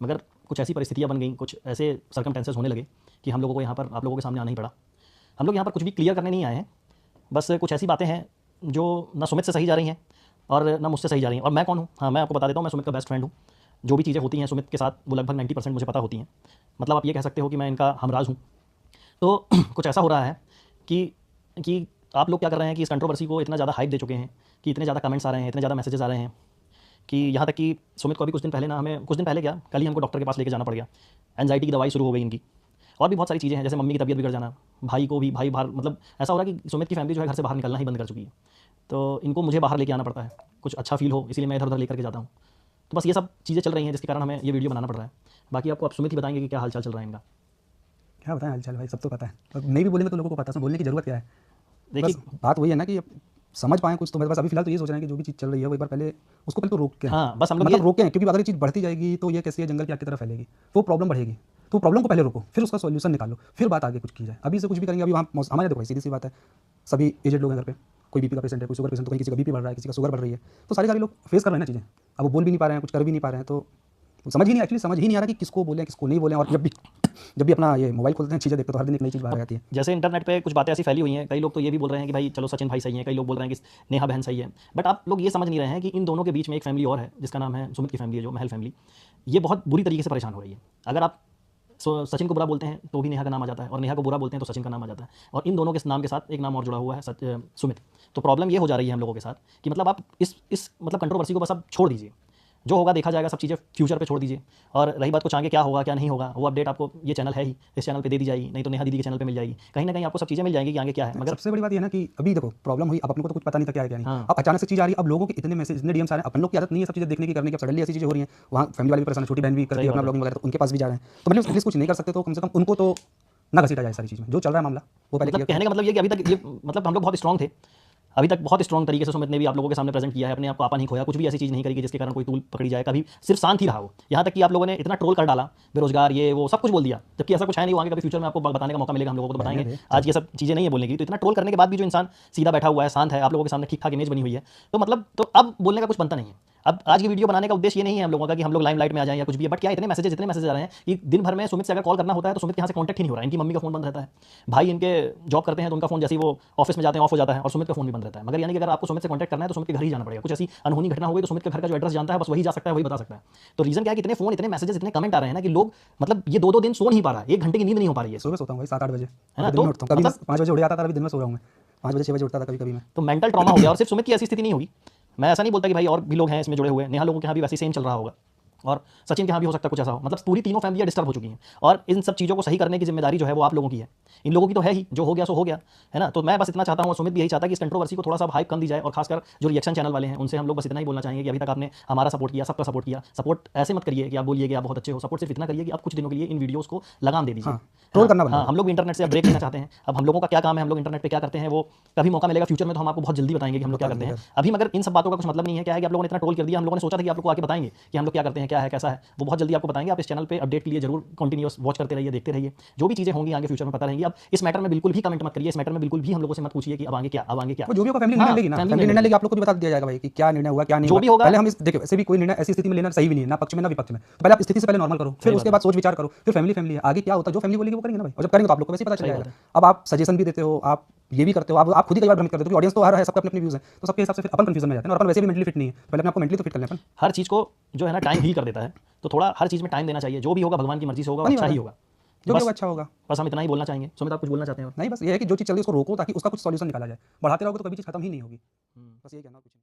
मगर कुछ ऐसी परिस्थितियाँ बन गई, कुछ ऐसे सर्कमटेंसेस होने लगे कि हम लोगों को यहाँ पर आप लोगों के सामने आना ही पड़ा। हम लोग यहाँ पर कुछ भी क्लियर करने नहीं आए हैं, बस कुछ ऐसी बातें हैं जो ना सुमित से सही जा रही हैं और ना मुझसे सही जा रही हैं। और मैं कौन हूँ? हाँ, मैं आपको बता देता हूँ, मैं सुमित का बेस्ट फ्रेंड हूँ। जो भी चीज़ें होती हैं सुमित के साथ वो लगभग 90% मुझे पता होती हैं। मतलब आप ये कह सकते हो कि मैं इनका हमराज हूँ। तो कुछ ऐसा हो रहा है कि आप लोग क्या कर रहे हैं कि इस कंट्रोवर्सी को इतना ज़्यादा हाइप दे चुके हैं कि इतने ज़्यादा कमेंट्स आ रहे हैं, इतने ज़्यादा मैसेजेस आ रहे हैं कि यहाँ तक कि सुमित को अभी कुछ दिन पहले ना, हमें कुछ दिन पहले क्या, कल ही हमको डॉक्टर के पास लेके जाना पड़ गया। एंजाइटी की दवाई शुरू हो गई इनकी, और भी बहुत सारी चीज़ें हैं, जैसे मम्मी की तबीयत बिगड़ जाना, भाई को भी, भाई बाहर, मतलब ऐसा हो रहा है कि सुमित की फैमिली जो है घर से बाहर निकलना ही बंद कर चुकी है। तो इनको मुझे बाहर लेके आना पड़ता है, कुछ अच्छा फील हो इसलिए मैं इधर उधर लेकर के जाता हूँ। तो बस ये सब चीज़ें चल रही हैं जिसके कारण हमें ये वीडियो बनाना पड़ रहा है। बाकी आपको आप सुमित ही बताएंगे कि क्या हालचाल चल रहा है इनका। क्या बताएं हालचाल भाई, सब तो पता है, और नहीं भी बोलेंगे तो लोगों को पता है, बोलने की जरूरत क्या है। देखिए, बस बात वही है ना कि अब समझ पाएँ कुछ, तो मेरे पास अभी फिलहाल तो ये सोच रहे हैं कि जो भी चीज़ चल रही है वो एक बार पहले उसको पहले तो रोकें। हाँ, बस हम लोग मतलब ये रोकें, क्योंकि अगर ये चीज़ बढ़ती जाएगी तो ये कैसी है, जंगल की आग की तरह फैलेगी, तो प्रॉब्लम बढ़ेगी। तो प्रॉब्लम को पहले रोको, फिर उसका सॉल्यूशन निकालो, फिर बात आगे कुछ की जाए। अभी से कुछ भी करेंगे, अभी वहाँ हमारे देखो सीधी सी बात है, सभी एजेड लोग हैं घर पे, कोई बीपी का पेशेंट है, कोई शुगर पेशेंट, तो कहीं किसी का बीपी बढ़ रहा है, किसी का शुगर बढ़ रही है, तो सारे लोग फेस कर रहे हैं ना चीज़ें। अब वो बोल भी नहीं पा रहे हैं, कुछ कर भी नहीं पा रहे हैं, तो समझ ही नहीं, एक्चुअली समझ ही नहीं आ रहा कि किसको बोलें किसको नहीं बोलें। और जब भी अपना ये मोबाइल खोलते हैं चीज़ें देखते तो हर दिन एक नई चीज़ बाहर आती है। जैसे इंटरनेट पे कुछ बातें ऐसी फैली हुई हैं, कई लोग तो ये भी बोल रहे हैं कि भाई चलो सचिन भाई सही हैं, कई लोग बोल रहे हैं कि नेहा बहन सही है। बट आप लोग ये समझ नहीं रहे हैं कि इन दोनों के बीच में एक फैमिली और है जिसका नाम है सुमित की फैमिली है, जो महल फैमिली। ये बहुत बुरी तरीके से परेशान हो रही है। अगर आप सचिन को बुरा बोलते हैं तो भी नेहा का नाम आ जाता है, और नेहा को बुरा बोलते हैं तो सचिन का नाम आ जाता है, और इन दोनों के नाम के साथ एक नाम और जुड़ा हुआ है, सुमित। तो प्रॉब्लम ये हो जा रही है हम लोगों के साथ कि मतलब आप इस मतलब कंट्रोवर्सी को बस आप छोड़ दीजिए, जो होगा देखा जाएगा, सब चीज़ें फ्यूचर पे छोड़ दीजिए। और रही बात कुछ आगे क्या होगा क्या नहीं होगा, वो अपडेट आपको ये चैनल है ही, इस चैनल पे दे दी जाएगी, नहीं तो नेहा दीदी के चैनल पे मिल जाएगी। कहीं ना कहीं आपको सब चीज़ें मिल जाएंगी कि आगे क्या है। मगर सबसे बड़ी बात ये है ना कि अभी देखो प्रॉब्लम हुई, अब अपने को तो कुछ पता नहीं था क्या है क्या नहीं। हाँ, अब अचानक से चीज़ आ रही है, अब लोगों के इतने मैसेज, इतने डीएम्स आ रहे हैं, अपन लोग की आदत नहीं है सब चीज़ें देखने की करने की, अब सडनली ऐसी चीज़ें हो रही हैं, वहाँ फैमिली वाले भी परेशान है, छोटी बहन भी करती सही है अपना बात है। ब्लॉगिंग वगैरह, तो उनके पास भी जा रहे हैं। तो मतलब एटलीस्ट कुछ नहीं कर सकते, तो कम से कम उनको तो ना घसीटा जाए सारी चीज़ में, जो चल रहा है मामला वो पहले मतलब क्लियर कहने का मतलब ये कि अभी तक ये, मतलब हम लोग बहुत स्ट्रांग थे, अभी तक बहुत स्ट्रांग तरीके से सुमित ने भी आप लोगों के सामने प्रेजेंट किया है, अपने आप को आपा नहीं खोया, कुछ भी ऐसी चीज़ नहीं करी कि जिसके कारण कोई तूल पकड़ी जाए, कभी सिर्फ शांत ही रहा वो। यहाँ तक कि आप लोगों ने इतना ट्रोल कर डाला, बेरोजगार ये वो सब कुछ बोल दिया, जबकि ऐसा कुछ है नहीं। वो आगे कभी फ्यूचर में आपको बताने का मौका मिलेगा, हम लोगों को तो रहने बताएंगे। दे आज ये सब चीज़ें नहीं है बोलने की, तो इतना ट्रोल करने के बाद भी जो इंसान सीधा बैठा हुआ है, शांत है, आप लोगों के सामने ठीक ठाक इमेज बनी हुई है, तो मतलब तो अब बोलने का कुछ बनता नहीं है। अब आज की वीडियो बनाने का उद्देश्य ये नहीं है हम लोगों का कि हम लोग लाइमलाइट में आ जाएं या कुछ भी है, बट क्या इतने मैसेज आ रहे हैं कि दिन भर में सुमित से अगर कॉल करना होता है तो सुमित के यहाँ से कॉन्टैक्ट ही नहीं हो रहा है। इनकी मम्मी का फोन बंद रहता है, भाई इनके जॉब करते हैं तो उनका फोन जैसे ही वो ऑफिस में जाते हैं ऑफ हो जाता है, और सुमित का फोन भी बंद रहता है। मगर यानी कि अगर आपको सुमित से कॉन्टैक्ट करना है तो सुमित के घर ही जाना पड़ेगा। कुछ ऐसी अनहोनी घटना हो गई तो सुमित के घर का जो एड्रेस जानता है बस वही जा सकता है, वही बता सकता है। तो रीजन क्या है कि इतने फोन, इतने मैसेजेस, इतने कमेंट आ रहे हैं ना कि लोग मतलब ये 2-2 दिन सो नहीं पा रहा है, 1 घंटे की नींद नहीं हो पा रही है। सुबह सोता हूँ भाई 7-8 बजे, है ना? और दिन तो में उठता हूँ, कभी मैं मतलब 5 बजे उठ जाता था, अभी दिन में सो रहा हूँ मैं 5 बजे 6 बजे उठता था कभी कभी मैं। तो मेंटल ट्रॉमा हो गया। और सिर्फ सुमित की ऐसी स्थिति नहीं होगी, मैं ऐसा नहीं बोलता कि भाई और भी लोग हैं इसमें जुड़े हुए, नेहा लोगों के यहाँ भी वैसे सेम चल रहा होगा, और सचिन के यहाँ भी हो सकता है कुछ ऐसा हो। मतलब पूरी तीनों फैमिलियाँ डिस्टर्ब हो चुकी हैं, और इन सब चीज़ों को सही करने की जिम्मेदारी जो है वो आप लोगों की है। इन लोगों की तो है ही, जो हो गया सो हो गया, है ना? तो मैं बस इतना चाहता हूँ, और सुमित भी यही चाहता है कि इस कंट्रोवर्सी को थोड़ा सा हाइप कम दी जाए, और खासकर जो रिएक्शन चैनल वाले हैं उनसे हम लोग बस इतना ही बोलना चाहेंगे कि अभी तक आपने हमारा सपोर्ट किया, सबका सपोर्ट किया, सपोर्ट ऐसे मत करिए कि आप बोलिए कि आप बहुत अच्छे हो। सपोर्ट सिर्फ इतना करिए कि आप कुछ दिनों के लिए इन वीडियोज़ को लगाम दे दीजिए। हाँ, ट्रोल करना हाँ बंद हाँ, करो। हम लोग भी इंटरनेट से अब ब्रेक लेना चाहते हैं। अब हम लोगों का क्या काम है, हम लोग इंटरनेट पे क्या करते हैं, वो कभी मौका मिलेगा फ्यूचर में तो हम आपको बहुत जल्दी बताएंगे कि हम लोग क्या बता करते देंगे हैं। फिर। अभी मगर इन सब बातों का कुछ मतलब नहीं है। क्या है कि आप लोगों ने इतना ट्रोल कर दिया, हम लोगों ने सोचा था कि आप लोग को आके बताएंगे कि हम लोग क्या करते हैं, क्या है कैसा है, वो बहुत जल्दी आपको बताएंगे। आप इस चैनल पे अपडेट के लिए जरूर कंटिन्यूअस वॉच करते रहिए, देखते रहिए, जो भी चीज़ें होंगी आगे फ्यूचर में पता रहेंगी। अब इस मैटर में बिल्कुल भी कमेंट मत करिए, इस मैटर में बिल्कुल भी हम लोगों से मत पूछिए कि अब आगे क्या, अब आगे क्या। वो जो भी होगा फैमिली निर्णय हाँ, लेगी ना, फैमिली फैमिली निर्णय निर्णय लेगी, आप लोग को भी बता दिया जाएगा भाई कि क्या निर्णय हुआ क्या नहीं जो हुआ। भी होगा। पहले हम इस देखिए, वैसे भी कोई निर्णय ऐसी स्थिति में लेना सही भी नहीं है, ना पक्ष में ना विपक्ष में। तो पहले आप स्थिति से पहले नॉर्मल करो, फिर सही उसके बात बाद सोच विचार करो, फिर फैमिली फैमिली है, आगे क्या होता है जो फैमिली बोलेगी वो करेंगे ना भाई, और जब करेंगे तो आप लोग को वैसे ही पता चल सही जाएगा। बात है। अब आप सजेशन भी देते हो, आप ये भी करते हो, आप खुद ही कई बार भ्रमित कर देते हो, ऑडियंस तो हर है, सबके अपने अपने व्यूज हैं, तो सबके हिसाब से फिर अपन कंफ्यूजन में जाते हैं, और अपन वैसे भी मेंटली फिट नहीं है, पहले अपने आपको मेंटली तो फिट कर लें अपन। हर चीज़ को जो है ना टाइम हील कर देता है, तो थोड़ा हर चीज़ में टाइम देना चाहिए। जो भी होगा भगवान की मर्जी से होगा, और बनी अच्छा बात ही है, होगा। जो भी बस होगा अच्छा होगा। बस हम इतना ही बोलना चाहेंगे। सुमित, आप कुछ बोलना चाहते हैं और? नहीं, बस ये है कि जो चीज़ चल रही है उसको रोको, ताकि उसका कुछ सॉल्यूशन निकाला जाए। बढ़ाते रहोगे तो कभी चीज़ खत्म ही नहीं होगी। हम्म। बस यही कहना, कुछ नहीं।